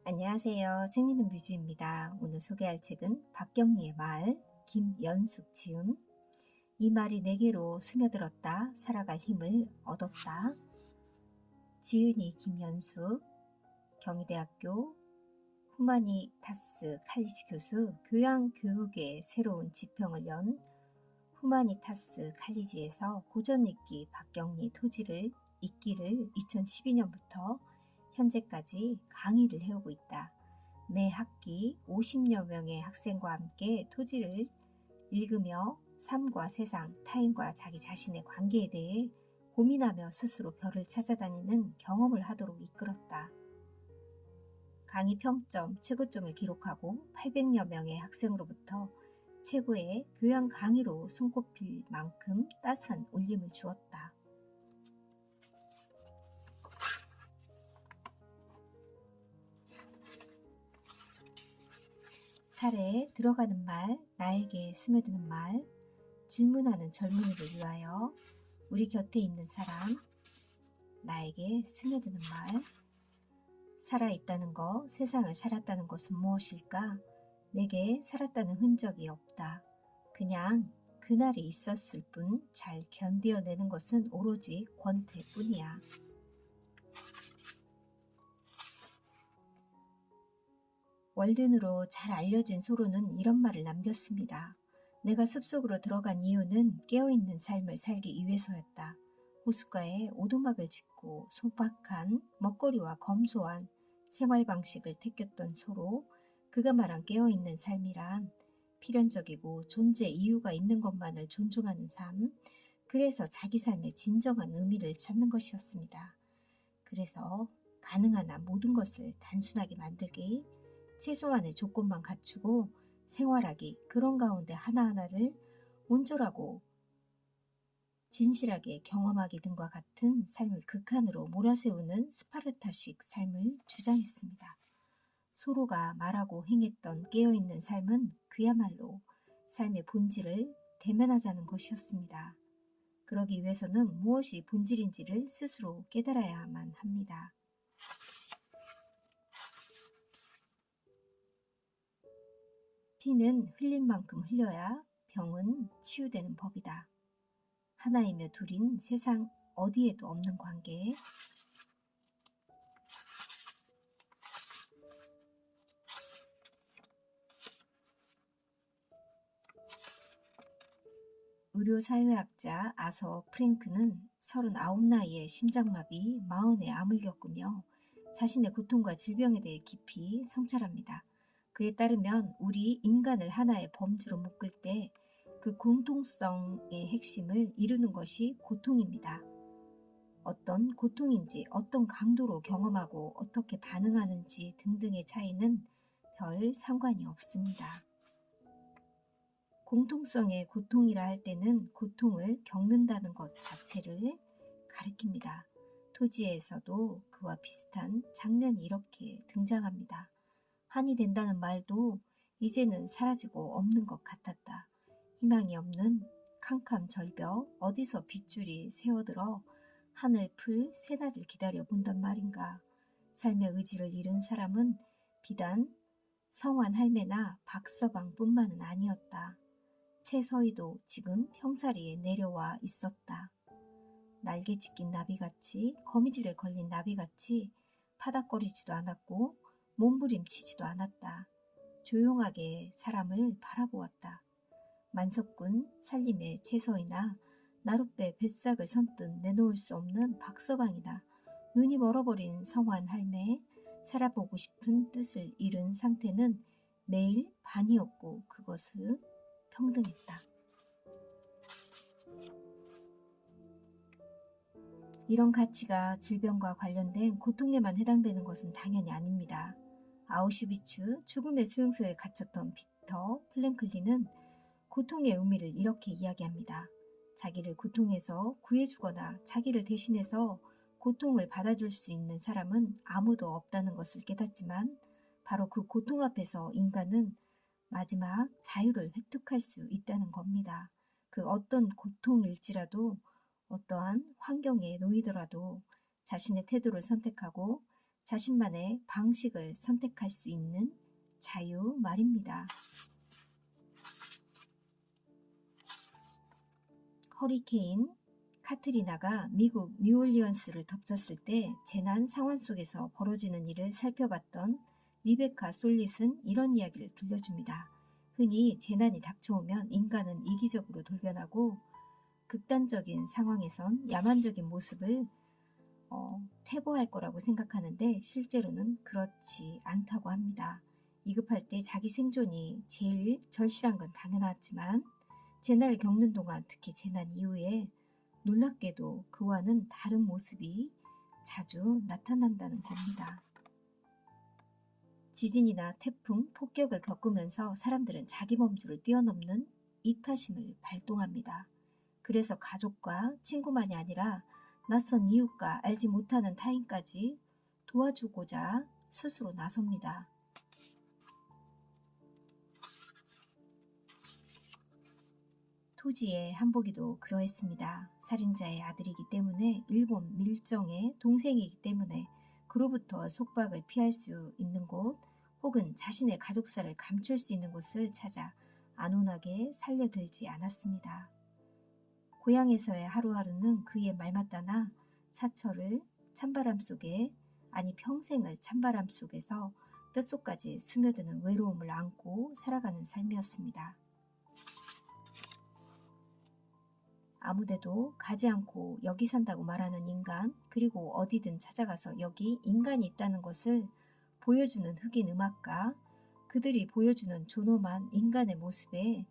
안녕하세요. 책 읽는 뮤즈입니다. 오늘 소개할 책은 박경리의 말, 김연숙 지음. 이 말이 내게로 스며들었다. 살아갈 힘을 얻었다. 지은이 김연숙, 경희대학교 후마니타스 칼리지 교수, 교양교육의 새로운 지평을 연 후마니타스 칼리지에서 고전읽기 박경리 토지를 읽기를 2012년부터 현재까지 강의를 해오고 있다. 매 학기 50여 명의 학생과 함께 토지를 읽으며 삶과 세상, 타인과 자기 자신의 관계에 대해 고민하며 스스로 별을 찾아다니는 경험을 하도록 이끌었다. 강의 평점, 최고점을 기록하고 800여 명의 학생으로부터 최고의 교양 강의로 손꼽힐 만큼 따스한 울림을 주었다. 차례에 들어가는 말, 나에게 스며드는 말, 질문하는 젊은이를 위하여, 우리 곁에 있는 사람, 나에게 스며드는 말, 살아있다는 것, 세상을 살았다는 것은 무엇일까? 내게 살았다는 흔적이 없다. 그냥 그날이 있었을 뿐 잘 견뎌내는 것은 오로지 권태뿐이야. 월든으로 잘 알려진 소로는 이런 말을 남겼습니다. 내가 숲속으로 들어간 이유는 깨어있는 삶을 살기 위해서였다. 호숫가에 오두막을 짓고 소박한 먹거리와 검소한 생활 방식을 택했던 소로, 그가 말한 깨어있는 삶이란 필연적이고 존재 이유가 있는 것만을 존중하는 삶, 그래서 자기 삶의 진정한 의미를 찾는 것이었습니다. 그래서 가능한 한 모든 것을 단순하게 만들기, 최소한의 조건만 갖추고 생활하기, 그런 가운데 하나하나를 온전하고 진실하게 경험하기 등과 같은 삶을 극한으로 몰아세우는 스파르타식 삶을 주장했습니다. 소로가 말하고 행했던 깨어있는 삶은 그야말로 삶의 본질을 대면하자는 것이었습니다. 그러기 위해서는 무엇이 본질인지를 스스로 깨달아야만 합니다. 피는 흘린 만큼 흘려야 병은 치유되는 법이다. 하나이며 둘인 세상 어디에도 없는 관계, 의료사회학자 아서 프랭크는 39 나이에 심장마비, 40에 암을 겪으며 자신의 고통과 질병에 대해 깊이 성찰합니다. 그에 따르면 우리 인간을 하나의 범주로 묶을 때 그 공통성의 핵심을 이루는 것이 고통입니다. 어떤 고통인지, 어떤 강도로 경험하고 어떻게 반응하는지 등등의 차이는 별 상관이 없습니다. 공통성의 고통이라 할 때는 고통을 겪는다는 것 자체를 가리킵니다. 토지에서도 그와 비슷한 장면이 이렇게 등장합니다. 한이 된다는 말도 이제는 사라지고 없는 것 같았다. 희망이 없는 캄캄 절벽, 어디서 빗줄이 새어들어 하늘 풀 새날을 기다려 본단 말인가. 삶의 의지를 잃은 사람은 비단 성환 할매나 박서방뿐만은 아니었다. 채서희도 지금 평사리에 내려와 있었다. 날개 찢긴 나비같이, 거미줄에 걸린 나비같이 파닥거리지도 않았고 몸부림치지도 않았다. 조용하게 사람을 바라보았다. 만석군 살림의 채서이나 나룻배 뱃삭을 선뜻 내놓을 수 없는 박서방이나 눈이 멀어버린 성환 할매, 살아보고 싶은 뜻을 잃은 상태는 매일 반이었고 그것은 평등했다. 이런 가치가 질병과 관련된 고통에만 해당되는 것은 당연히 아닙니다. 아우슈비츠 죽음의 수용소에 갇혔던 빅터 플랭클린은 고통의 의미를 이렇게 이야기합니다. 자기를 고통에서 구해주거나 자기를 대신해서 고통을 받아줄 수 있는 사람은 아무도 없다는 것을 깨닫지만 바로 그 고통 앞에서 인간은 마지막 자유를 획득할 수 있다는 겁니다. 그 어떤 고통일지라도, 어떠한 환경에 놓이더라도 자신의 태도를 선택하고 자신만의 방식을 선택할 수 있는 자유 말입니다. 허리케인 카트리나가 미국 뉴올리언스를 덮쳤을 때 재난 상황 속에서 벌어지는 일을 살펴봤던 리베카 솔릿은 이런 이야기를 들려줍니다. 흔히 재난이 닥쳐오면 인간은 이기적으로 돌변하고 극단적인 상황에선 야만적인 모습을 태보할 거라고 생각하는데 실제로는 그렇지 않다고 합니다. 위급할 때 자기 생존이 제일 절실한 건 당연하지만 재난을 겪는 동안 특히 재난 이후에 놀랍게도 그와는 다른 모습이 자주 나타난다는 겁니다. 지진이나 태풍, 폭격을 겪으면서 사람들은 자기 범주를 뛰어넘는 이타심을 발동합니다. 그래서 가족과 친구만이 아니라 낯선 이웃과 알지 못하는 타인까지 도와주고자 스스로 나섭니다. 토지의 한복이도 그러했습니다. 살인자의 아들이기 때문에 일본 밀정의 동생이기 때문에 그로부터 속박을 피할 수 있는 곳 혹은 자신의 가족사를 감출 수 있는 곳을 찾아 안온하게 살려들지 않았습니다. 고향에서의 하루하루는 그의 말마따나 사철을 찬바람 속에 아니 평생을 찬바람 속에서 뼛속까지 스며드는 외로움을 안고 살아가는 삶이었습니다. 아무데도 가지 않고 여기 산다고 말하는 인간, 그리고 어디든 찾아가서 여기 인간이 있다는 것을 보여주는 흑인 음악가, 그들이 보여주는 존엄한 인간의 모습에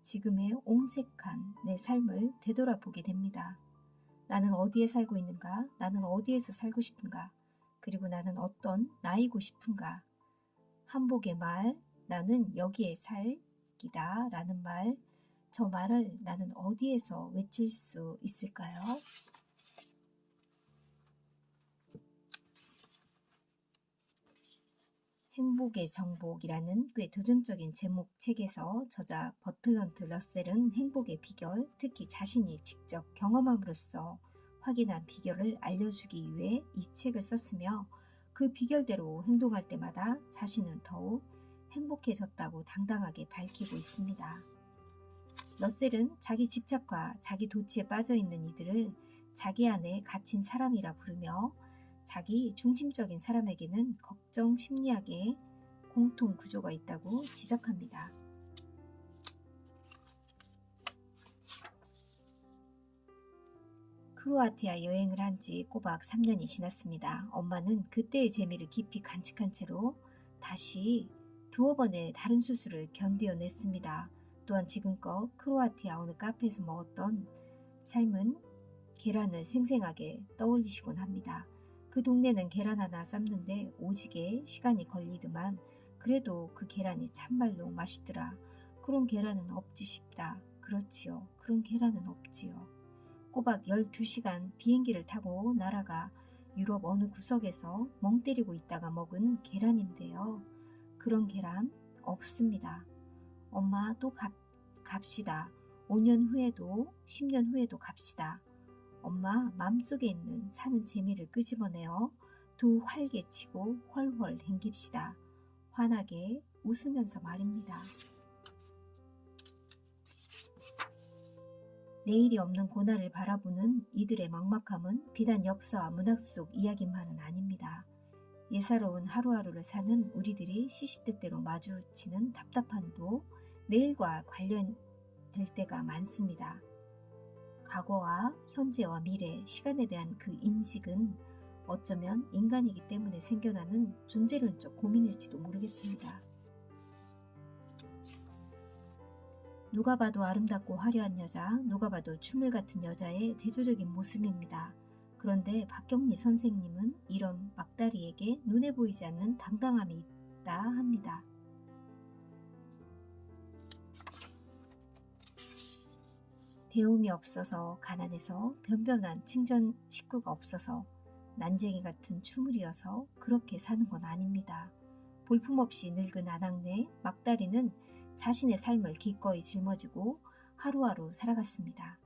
지금의 옹색한 내 삶을 되돌아보게 됩니다. 나는 어디에 살고 있는가? 나는 어디에서 살고 싶은가? 그리고 나는 어떤 나이고 싶은가? 한복의 말, 나는 여기에 살기다 라는 말, 저 말을 나는 어디에서 외칠 수 있을까요? 행복의 정복이라는 꽤 도전적인 제목 책에서 저자 버틀런트 러셀은 행복의 비결, 특히 자신이 직접 경험함으로써 확인한 비결을 알려주기 위해 이 책을 썼으며 그 비결대로 행동할 때마다 자신은 더욱 행복해졌다고 당당하게 밝히고 있습니다. 러셀은 자기 집착과 자기 도취에 빠져있는 이들을 자기 안에 갇힌 사람이라 부르며 자기 중심적인 사람에게는 걱정 심리학의 공통 구조가 있다고 지적합니다. 크로아티아 여행을 한 지 꼬박 3년이 지났습니다. 엄마는 그때의 재미를 깊이 간직한 채로 다시 두어 번의 다른 수술을 견뎌냈습니다. 또한 지금껏 크로아티아 어느 카페에서 먹었던 삶은 계란을 생생하게 떠올리시곤 합니다. 그 동네는 계란 하나 삶는데 오지게 시간이 걸리더만 그래도 그 계란이 참말로 맛있더라. 그런 계란은 없지 싶다. 그렇지요. 그런 계란은 없지요. 꼬박 12시간 비행기를 타고 날아가 유럽 어느 구석에서 멍 때리고 있다가 먹은 계란인데요. 그런 계란 없습니다. 엄마 또 갑시다. 5년 후에도 10년 후에도 갑시다. 엄마 맘속에 있는 사는 재미를 끄집어내어 두 활개치고 훨훨 행깁시다. 환하게 웃으면서 말입니다. 내일이 없는 고난을 바라보는 이들의 막막함은 비단 역사와 문학 속 이야기만은 아닙니다. 예사로운 하루하루를 사는 우리들이 시시때때로 마주치는 답답함도 내일과 관련될 때가 많습니다. 과거와 현재와 미래, 시간에 대한 그 인식은 어쩌면 인간이기 때문에 생겨나는 존재론적 고민일지도 모르겠습니다. 누가 봐도 아름답고 화려한 여자, 누가 봐도 추물 같은 여자의 대조적인 모습입니다. 그런데 박경리 선생님은 이런 막다리에게 눈에 보이지 않는 당당함이 있다 합니다. 배움이 없어서 가난해서 변변한 친전 식구가 없어서 난쟁이 같은 추물이어서 그렇게 사는 건 아닙니다. 볼품없이 늙은 아낙네 막다리는 자신의 삶을 기꺼이 짊어지고 하루하루 살아갔습니다.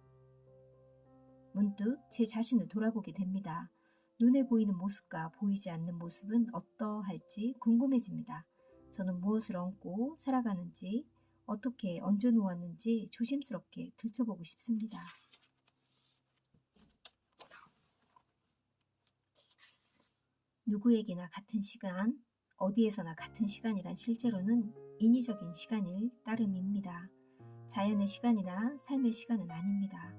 문득 제 자신을 돌아보게 됩니다. 눈에 보이는 모습과 보이지 않는 모습은 어떠할지 궁금해집니다. 저는 무엇을 얹고 살아가는지, 어떻게 얹어 놓았는지 조심스럽게 들춰보고 싶습니다. 누구에게나 같은 시간, 어디에서나 같은 시간이란 실제로는 인위적인 시간일 따름입니다. 자연의 시간이나 삶의 시간은 아닙니다.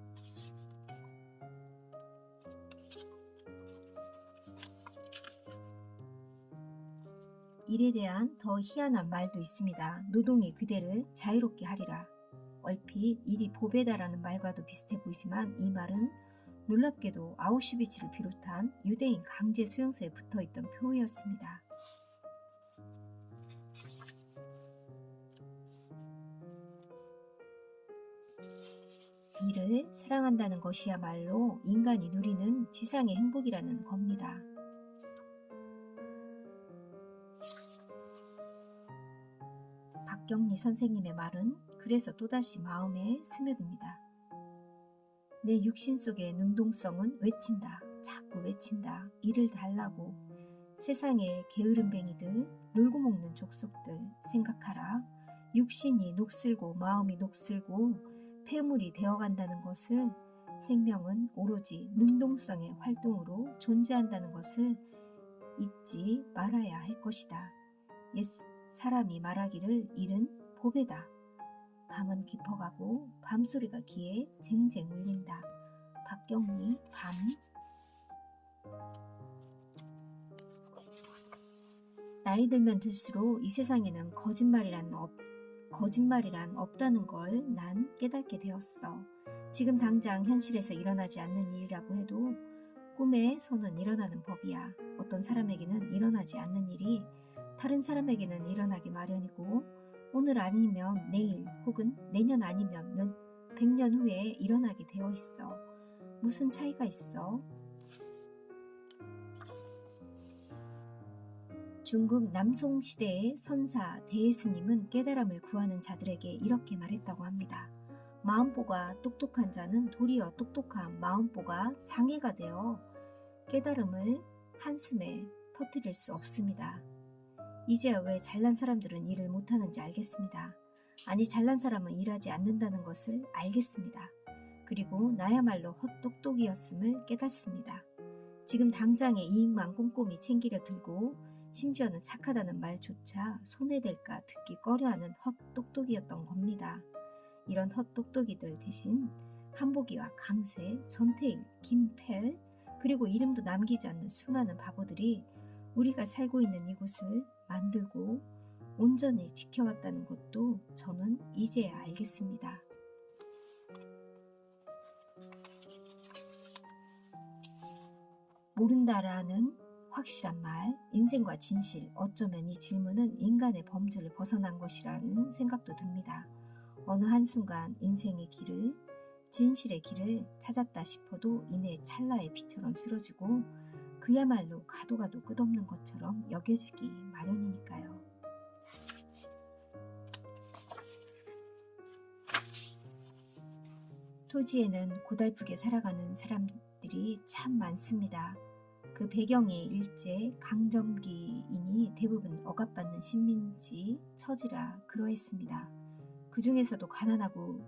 일에 대한 더 희한한 말도 있습니다. 노동이 그대를 자유롭게 하리라. 얼핏 일이 보배다라는 말과도 비슷해 보이지만 이 말은 놀랍게도 아우슈비츠를 비롯한 유대인 강제 수용소에 붙어있던 표였습니다. 일을 사랑한다는 것이야말로 인간이 누리는 지상의 행복이라는 겁니다. 박경리 선생님의 말은 그래서 또다시 마음에 스며듭니다. 내 육신 속의 능동성은 외친다. 자꾸 외친다. 일을 달라고. 세상의 게으름뱅이들, 놀고 먹는 족속들 생각하라. 육신이 녹슬고 마음이 녹슬고 폐물이 되어간다는 것을, 생명은 오로지 능동성의 활동으로 존재한다는 것을 잊지 말아야 할 것이다. 옛 사람이 말하기를 일은 보배다. 밤은 깊어가고 밤소리가 귀에 쟁쟁 울린다. 박경리 밤. 나이 들면 들수록 이 세상에는 거짓말이란 없다는 걸 난 깨닫게 되었어. 지금 당장 현실에서 일어나지 않는 일이라고 해도 꿈에서는 일어나는 법이야. 어떤 사람에게는 일어나지 않는 일이 다른 사람에게는 일어나기 마련이고, 오늘 아니면 내일 혹은 내년 아니면 100년 후에 일어나게 되어 있어. 무슨 차이가 있어? 중국 남송시대의 선사 대예스님은 깨달음을 구하는 자들에게 이렇게 말했다고 합니다. 마음보가 똑똑한 자는 도리어 똑똑한 마음보가 장애가 되어 깨달음을 한숨에 터뜨릴 수 없습니다. 이제야 왜 잘난 사람들은 일을 못하는지 알겠습니다. 아니, 잘난 사람은 일하지 않는다는 것을 알겠습니다. 그리고 나야말로 헛똑똑이었음을 깨닫습니다. 지금 당장의 이익만 꼼꼼히 챙기려 들고 심지어는 착하다는 말조차 손해될까 듣기 꺼려하는 헛똑똑이었던 겁니다. 이런 헛똑똑이들 대신 한보기와 강세, 전태일, 김펠, 그리고 이름도 남기지 않는 수많은 바보들이 우리가 살고 있는 이곳을 만들고 온전히 지켜왔다는 것도 저는 이제야 알겠습니다. 모른다라는 확실한 말, 인생과 진실, 어쩌면 이 질문은 인간의 범주를 벗어난 것이라는 생각도 듭니다. 어느 한순간 인생의 길을, 진실의 길을 찾았다 싶어도 이내 찰나의 빛처럼 쓰러지고 그야말로 가도 끝없는 것처럼 여겨지기 마련이니까요. 토지에는 고달프게 살아가는 사람들이 참 많습니다. 그 배경이 일제 강점기이니 대부분 억압받는 식민지 처지라 그러했습니다. 그 중에서도 가난하고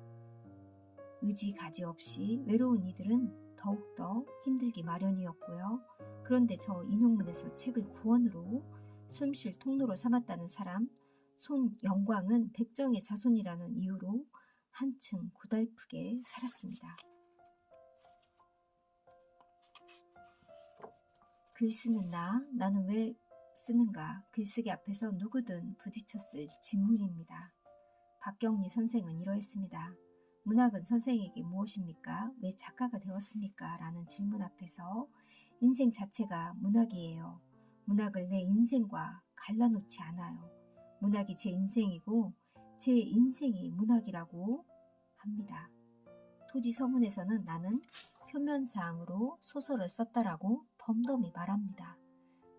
의지 가지 없이 외로운 이들은 더욱더 힘들기 마련이었고요. 그런데 저 인용문에서 책을 구원으로 숨쉴 통로로 삼았다는 사람 손영광은 백정의 자손이라는 이유로 한층 고달프게 살았습니다. 글 쓰는 나는 왜 쓰는가? 글쓰기 앞에서 누구든 부딪혔을 진물입니다. 박경리 선생은 이러했습니다. 문학은 선생에게 무엇입니까? 왜 작가가 되었습니까? 라는 질문 앞에서 인생 자체가 문학이에요. 문학을 내 인생과 갈라놓지 않아요. 문학이 제 인생이고 제 인생이 문학이라고 합니다. 토지 서문에서는 나는 표면사항으로 소설을 썼다라고 덤덤히 말합니다.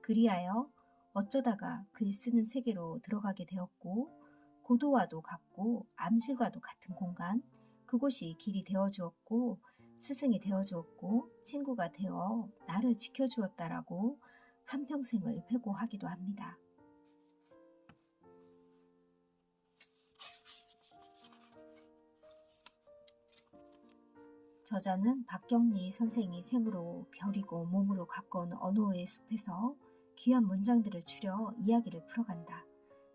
그리하여 어쩌다가 글 쓰는 세계로 들어가게 되었고, 고도와도 같고 암실과도 같은 공간, 그곳이 길이 되어주었고 스승이 되어주었고 친구가 되어 나를 지켜주었다라고 한평생을 회고하기도 합니다. 저자는 박경리 선생이 생으로 별이고 몸으로 가까운 언어의 숲에서 귀한 문장들을 추려 이야기를 풀어간다.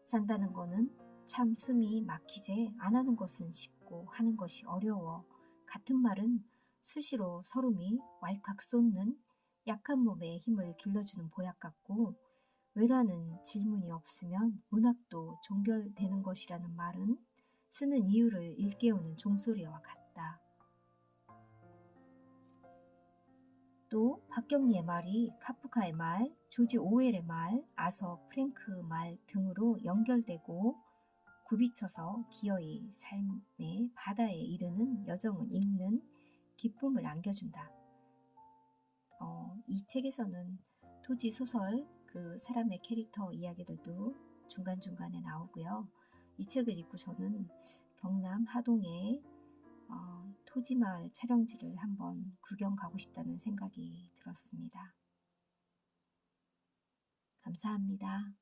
산다는 거는 참 숨이 막히지 안 하는 것은 쉽고 하는 것이 어려워. 같은 말은 수시로 서름이 왈칵 쏟는 약한 몸에 힘을 길러주는 보약 같고, 왜라는 질문이 없으면 문학도 종결되는 것이라는 말은 쓰는 이유를 일깨우는 종소리와 같다. 또 박경리의 말이 카프카의 말, 조지 오웰의 말, 아서 프랭크 말 등으로 연결되고 굽이쳐서 기어이 삶의 바다에 이르는 여정을 읽는 기쁨을 안겨준다. 이 책에서는 토지 소설, 그 사람의 캐릭터 이야기들도 중간중간에 나오고요. 이 책을 읽고 저는 경남 하동의 토지마을 촬영지를 한번 구경 가고 싶다는 생각이 들었습니다. 감사합니다.